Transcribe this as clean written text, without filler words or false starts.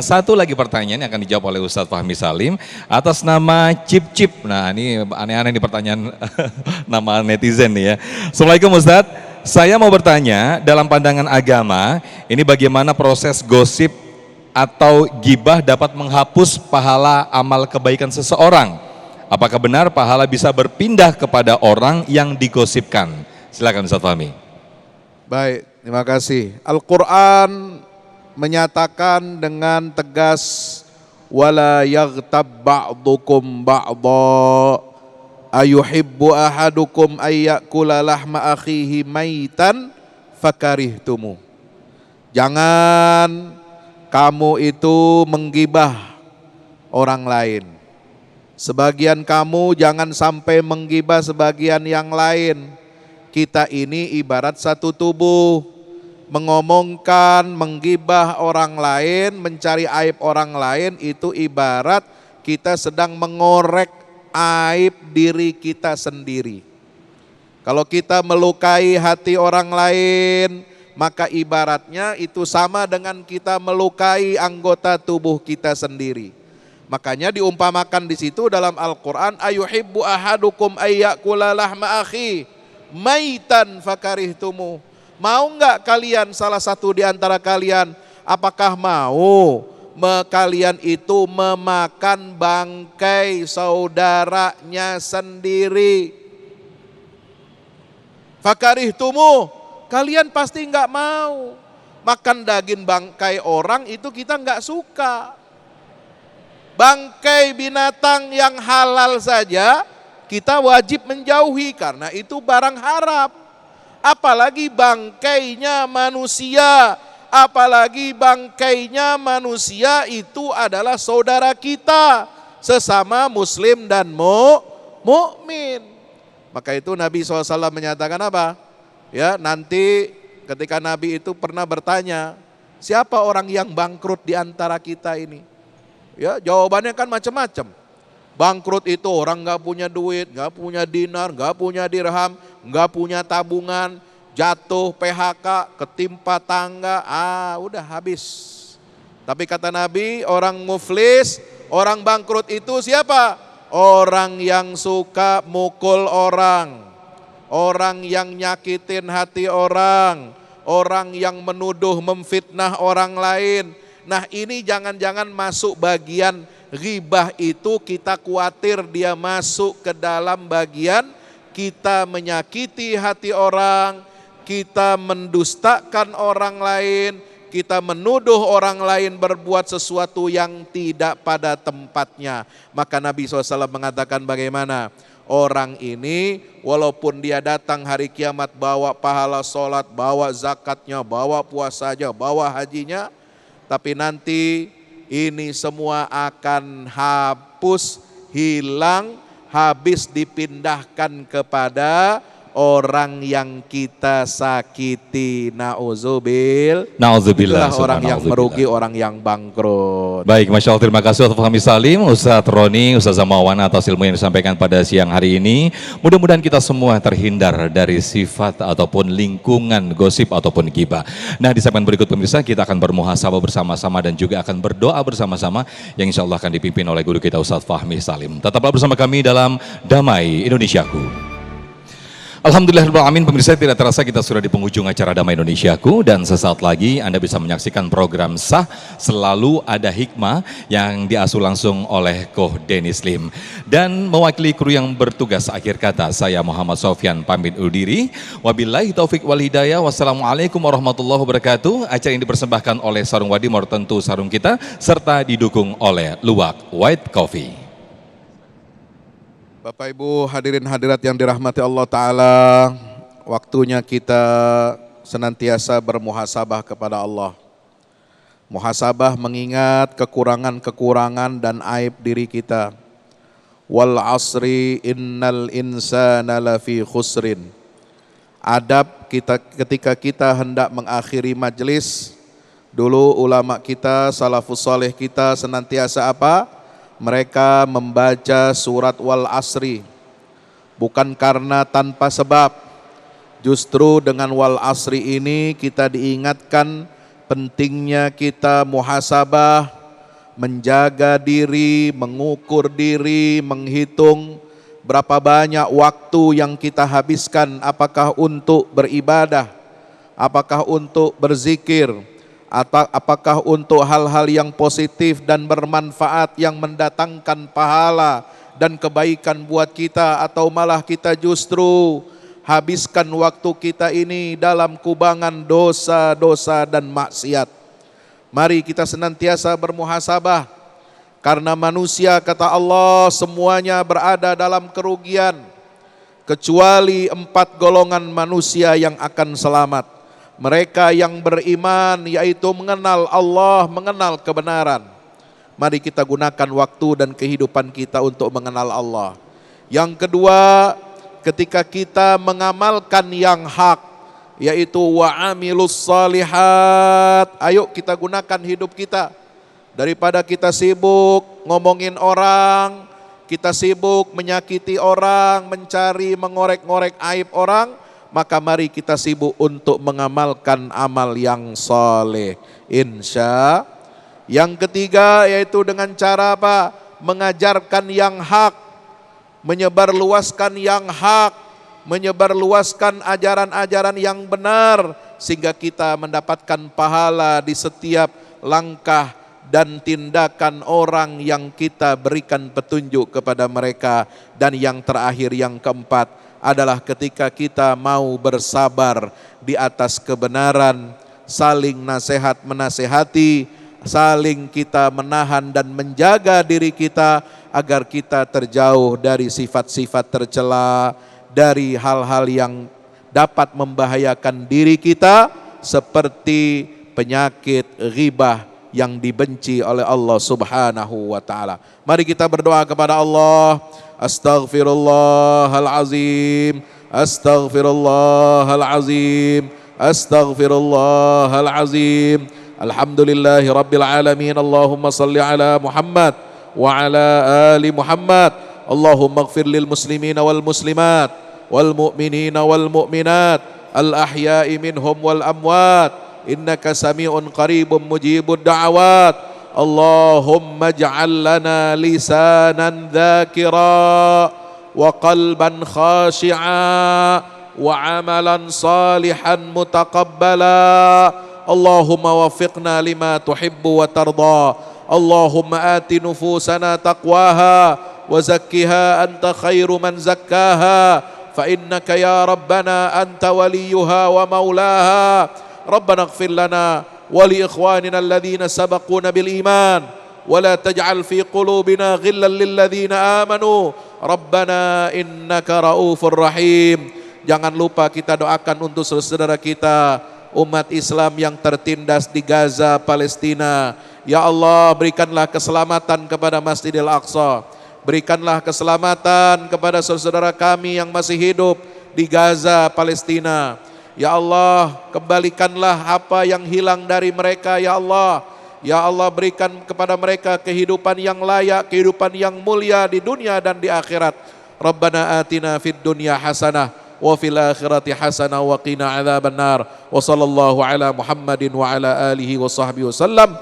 Satu lagi pertanyaan yang akan dijawab oleh Ustadz Fahmi Salim atas nama Cip Cip. Nah ini aneh-aneh nih pertanyaan nama netizen nih ya. Assalamualaikum Ustadz, saya mau bertanya dalam pandangan agama ini bagaimana proses gosip atau gibah dapat menghapus pahala amal kebaikan seseorang? Apakah benar pahala bisa berpindah kepada orang yang digosipkan? Silakan Ustadz Fahmi. Baik, terima kasih. Al-Quran menyatakan dengan tegas wala yaghtab ba'dukum ba'dha ayuhibbu ahadukum ayyakula lahma akhihi maitan fakarihtumu. Jangan kamu itu menggibah orang lain. Sebagian kamu jangan sampai menggibah sebagian yang lain. Kita ini ibarat satu tubuh. Mengomongkan, menggibah orang lain, mencari aib orang lain itu ibarat kita sedang mengorek aib diri kita sendiri. Kalau kita melukai hati orang lain, maka ibaratnya itu sama dengan kita melukai anggota tubuh kita sendiri. Makanya diumpamakan di situ dalam Al-Quran, ayuhibbu ahadukum ayyakula lahma akhi maitan fakarihtumu. Mau enggak kalian, salah satu di antara kalian, apakah mau kalian itu memakan bangkai saudaranya sendiri? Fakarihtumu, kalian pasti enggak mau. Makan daging bangkai orang itu kita enggak suka. Bangkai binatang yang halal saja kita wajib menjauhi karena itu barang haram. Apalagi bangkainya manusia, apalagi bangkainya manusia itu adalah saudara kita, sesama muslim dan mukmin. Maka itu Nabi SAW menyatakan apa? Ya, nanti ketika Nabi itu pernah bertanya, siapa orang yang bangkrut di antara kita ini? Ya, jawabannya kan macam-macam. Bangkrut itu orang nggak punya duit, nggak punya dinar, nggak punya dirham, nggak punya tabungan, jatuh PHK, ketimpa tangga, udah habis. Tapi kata Nabi, orang muflis, orang bangkrut itu siapa? Orang yang suka mukul orang yang nyakitin hati orang yang menuduh, memfitnah orang lain. Nah ini jangan-jangan masuk bagian ghibah itu, kita khawatir dia masuk ke dalam bagian kita menyakiti hati orang, kita mendustakan orang lain, kita menuduh orang lain berbuat sesuatu yang tidak pada tempatnya. Maka Nabi SAW mengatakan bagaimana? Orang ini walaupun dia datang hari kiamat bawa pahala sholat, bawa zakatnya, bawa puasanya, bawa hajinya, tapi nanti ini semua akan hapus, hilang, habis dipindahkan kepada orang yang kita sakiti. Na'udzubillah, orang yang merugi, orang yang bangkrut. Baik, Masya Allah, terima kasih Ustadz Fahmi Salim, Ustadz Roni, Ustadz Zamawana atas ilmu yang disampaikan pada siang hari ini. Mudah-mudahan kita semua terhindar dari sifat ataupun lingkungan gosip ataupun ghibah. Nah, di segmen berikut pemirsa kita akan bermuhasabah bersama-sama dan juga akan berdoa bersama-sama yang insya Allah akan dipimpin oleh guru kita Ustadz Fahmi Salim. Tetaplah bersama kami dalam Damai Indonesiaku. Alhamdulillahirrahmanirrahim, pemirsa, tidak terasa kita sudah di penghujung acara Damai Indonesiaku dan sesaat lagi Anda bisa menyaksikan program Sah Selalu Ada Hikmah yang diasuh langsung oleh Koh Denis Lim. Dan mewakili kru yang bertugas akhir kata, saya Muhammad Sofyan pamit undur diri. Wabillahi taufik wal hidayah. Wassalamualaikum warahmatullahi wabarakatuh. Acara yang dipersembahkan oleh Sarung Wadimor, tentu sarung kita, serta didukung oleh Luwak White Coffee. Bapak Ibu hadirin hadirat yang dirahmati Allah Ta'ala, waktunya kita senantiasa bermuhasabah kepada Allah. Muhasabah mengingat kekurangan-kekurangan dan aib diri kita. Wal asri innal insana lafi khusrin. Adab kita ketika kita hendak mengakhiri majelis, dulu ulama kita, salafus saleh kita senantiasa apa? Mereka membaca surat wal asri, bukan karena tanpa sebab, Justru dengan wal asri ini kita diingatkan pentingnya kita muhasabah, menjaga diri, mengukur diri, menghitung berapa banyak waktu yang kita habiskan, apakah untuk beribadah, apakah untuk berzikir, apakah untuk hal-hal yang positif dan bermanfaat yang mendatangkan pahala dan kebaikan buat kita, atau malah kita justru habiskan waktu kita ini dalam kubangan dosa-dosa dan maksiat. Mari kita senantiasa bermuhasabah, karena manusia, kata Allah, semuanya berada dalam kerugian kecuali 4 golongan manusia yang akan selamat. Mereka yang beriman, yaitu mengenal Allah, mengenal kebenaran. Mari kita gunakan waktu dan kehidupan kita untuk mengenal Allah. Yang kedua, ketika kita mengamalkan yang hak, yaitu wa'amilus salihat. Ayo kita gunakan hidup kita. Daripada kita sibuk ngomongin orang, kita sibuk menyakiti orang, mencari mengorek-ngorek aib orang, maka mari kita sibuk untuk mengamalkan amal yang soleh. Insya. Yang ketiga yaitu dengan cara apa? Mengajarkan yang hak, menyebarluaskan yang hak, menyebarluaskan ajaran-ajaran yang benar, sehingga kita mendapatkan pahala di setiap langkah dan tindakan orang yang kita berikan petunjuk kepada mereka. Dan yang terakhir, yang keempat adalah ketika kita mau bersabar di atas kebenaran, saling nasihat menasehati, saling kita menahan dan menjaga diri kita agar kita terjauh dari sifat-sifat tercela, dari hal-hal yang dapat membahayakan diri kita, seperti penyakit ghibah yang dibenci oleh Allah Subhanahu wa taala. Mari kita berdoa kepada Allah. Astaghfirullahalazim, astaghfirullahalazim, astaghfirullahalazim. Alhamdulillahi rabbil alamin. Allahumma salli ala Muhammad wa ala ali Muhammad. Allahumma ighfir lil muslimina wal muslimat wal mu'minina wal mu'minat al ahya'i minhum wal amwat. Innaka sami'un qaribun mujibud da'awat. Allahumma ij'al lana lisanan dzakira wa qalban khashi'a wa amalan salihan mutaqabbala. Allahumma waffiqna lima tuhibbu wa tarda. Allahumma ati nufusana taqwaha wa zakkiha anta khairu man zakkaha fa innaka ya rabbana anta waliyuha wa maulaha. ربنا اغفر لنا ولإخواننا الذين سبقونا بالإيمان ولا تجعل في قلوبنا غلا للذين آمنوا ربنا إنك رؤوف رحيم. Jangan lupa kita doakan untuk saudara kita umat Islam yang tertindas di Gaza, Palestina. Ya Allah, berikanlah keselamatan kepada Masjidil Aqsa. Berikanlah keselamatan kepada saudara kami yang masih hidup di Gaza, Palestina. Ya Allah, kembalikanlah apa yang hilang dari mereka, ya Allah. Ya Allah, berikan kepada mereka kehidupan yang layak, kehidupan yang mulia di dunia dan di akhirat. Rabbana atina fid dunya hasanah wa fil akhirati hasanah wa qina adzabannar. Wa sallallahu ala Muhammadin wa ala alihi wa sahbihi wasallam.